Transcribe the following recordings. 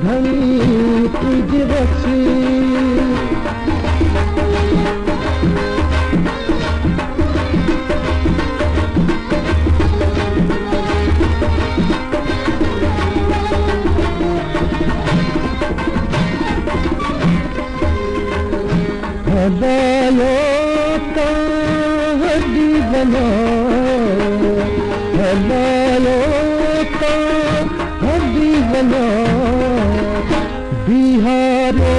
धनी तुझ बसी हदायो का हड्डी बना हदायो का हड्डी बना बिहारो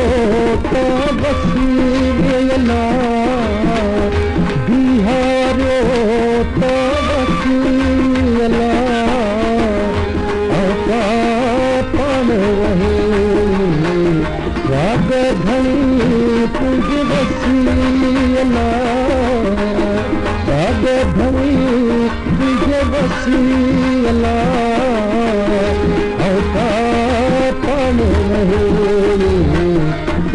का बसी वेला बिहारो का बसी वेला औका पान वही राग धनी तुझ बसीला राग धनी तुझ बसीला औका पान वही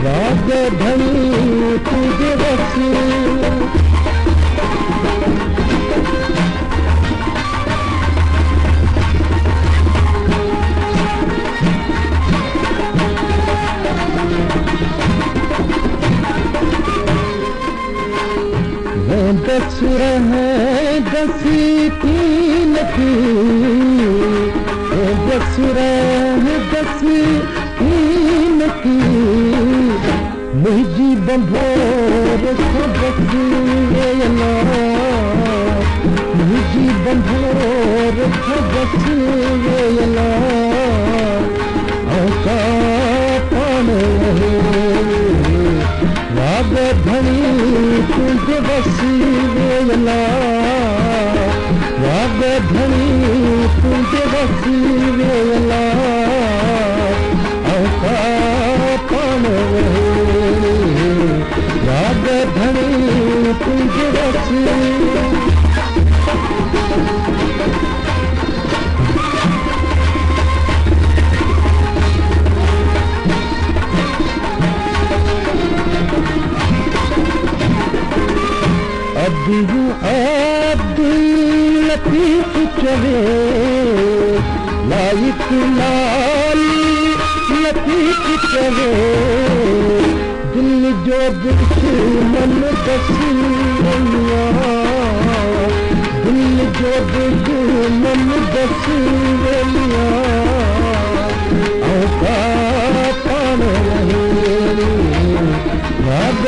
राग धनी तुझ बसीला दस रहे दसी तीन की दस रहे दसी तीन की मुझी बंधोर बसी वेला मुझी बंधोर बसी वेला औका पान राग धनी तुझ बसी वेला राग धनी तुझ बसी वेला औका पान राग धनी तुझ बसी अब्दुल लतीफ चले लाइक लाल लतीफ चले दिल जो दुश्मन दसिया दिल जो दुश्मन दसिया औका पान राग